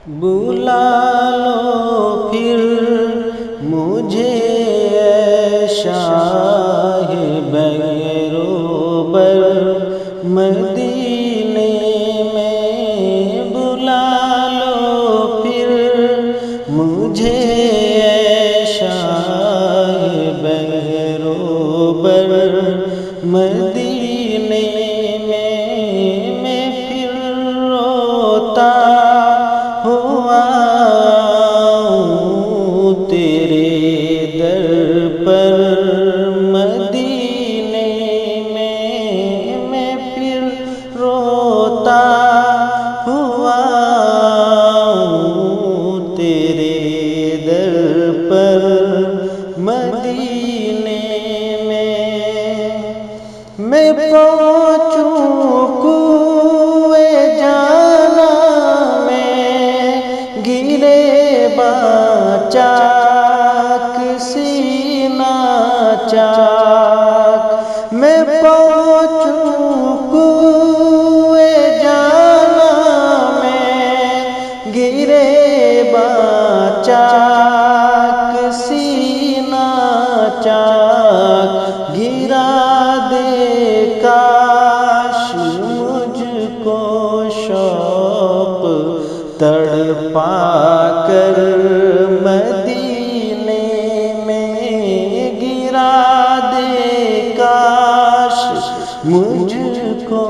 بلا لو پھر مجھے اے شاہ بیروبر مدینے میں، بلا لو پھر مجھے اے شاہ بیروبر مدینے میں پھر روتا ہوا تیرے در پر مدینے میں پھر روتا ہوا تیرے در پر مدینے میں پہنچوں کوئے جانا میں، گرے با چاک سینہ چاک، میں پہنچوں کوئے جانا میں، گرے با چاک سینہ چاک، گرا دے کاش مجھ کو شوق تڑپا کر مدینے میں، گرا دے کاش مجھ کو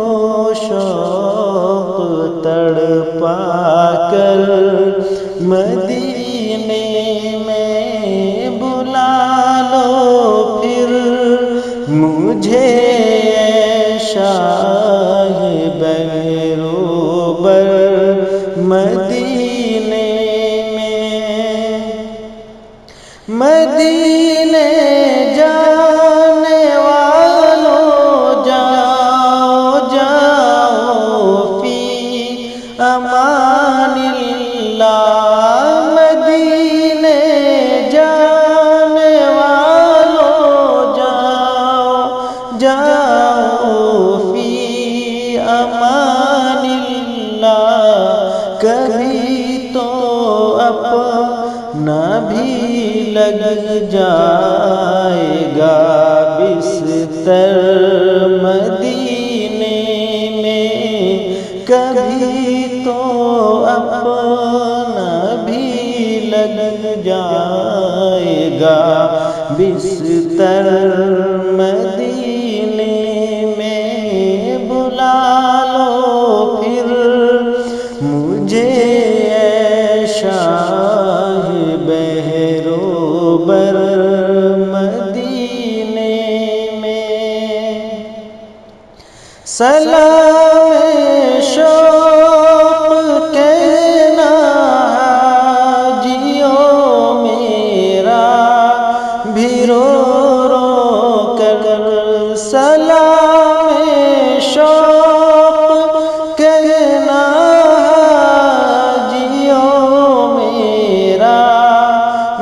شوق تڑپا کر مدینے میں، بلا لو پھر مجھے اے شاہ بیروبر مدینے میں، مدینے جانے والوں جاؤ جاؤ فی امان اللہ، مدینے جانے والوں جاؤ جاؤ فی امان اللہ، کبھی تو اپنا بھی لگ جائے گا بستر مدینے میں، کبھی تو اپنا بھی لگ جائے گا بستر مدینے میں، بلا لو پھر مجھے اے شاہ بیروبر مدینے میں، سلام شوق کہنا حاجیوں میرا بھی رو رو کر، سلام شوق کہنا حاجیوں میرا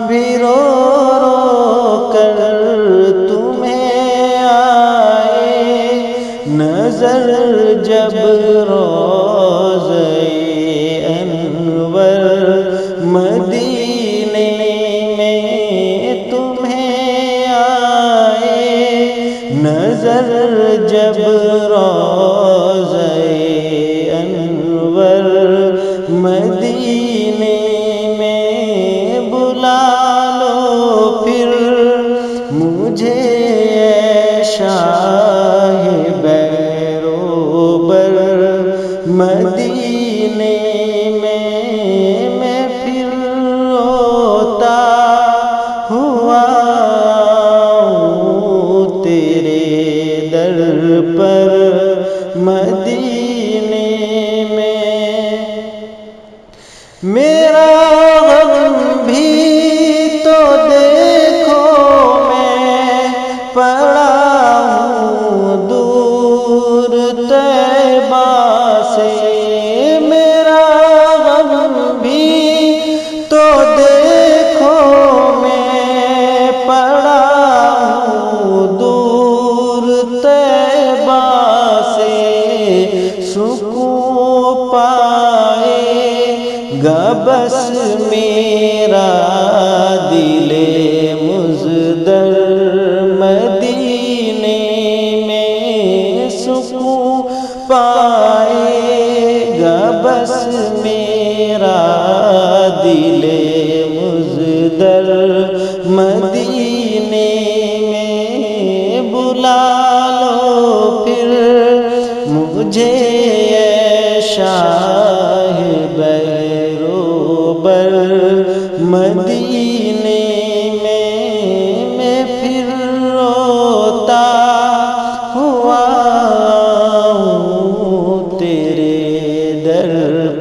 بھی رو رو کر، تمہیں آئے نظر جب روضہ انور مدینے میں، تمہیں آئے نظر جب روضہ انور مدینے میں، بلا لو پھر مجھے اے شاہ بیروبر مدینے میں پھر روتا ہوا تیرے در پر مدینے میں، میرا غم بھی تو دیکھو میں پڑا ہوں دور طیبہ سے، میرا غم بھی تو دیکھو میں پڑا ہوں دور طیبہ سے، سکون پائے گا بس میرا دل مزدر، مدینے میں سکون پائے گا بس میرا دل مزدر، مدینے میں بلا لو پھر مجھے اے شاہ بہروبر، مدینے میں پھر روتا ہوا ہوں تیرے در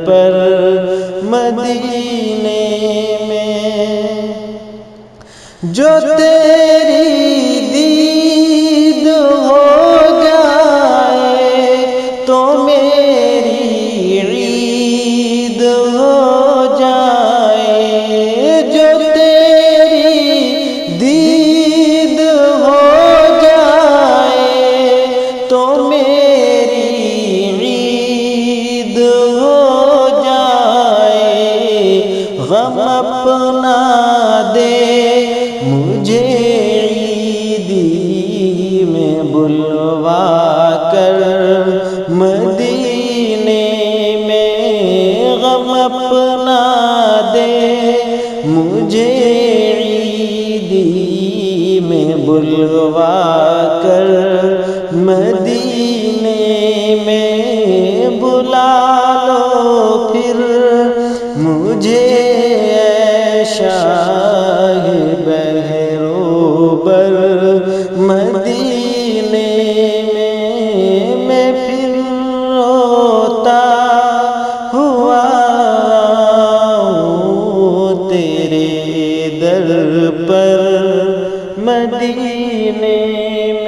پر، مدینے میں جو تیری دید ہو جائے تو میری عید ہو جائے، جو تیری دید ہو جائے تو میری عید ہو جائے، غم اپنا دے مجھے عیدی میں بلوا کر، مدینے میں غم اپنا دے مجھے عیدی میں بلوا کر، مدینے میں بلا لو پھر مجھے اے شاہ بہروبر، مدینے میں پھر روتا ہوا ہوں تیرے در پر، مدینے میں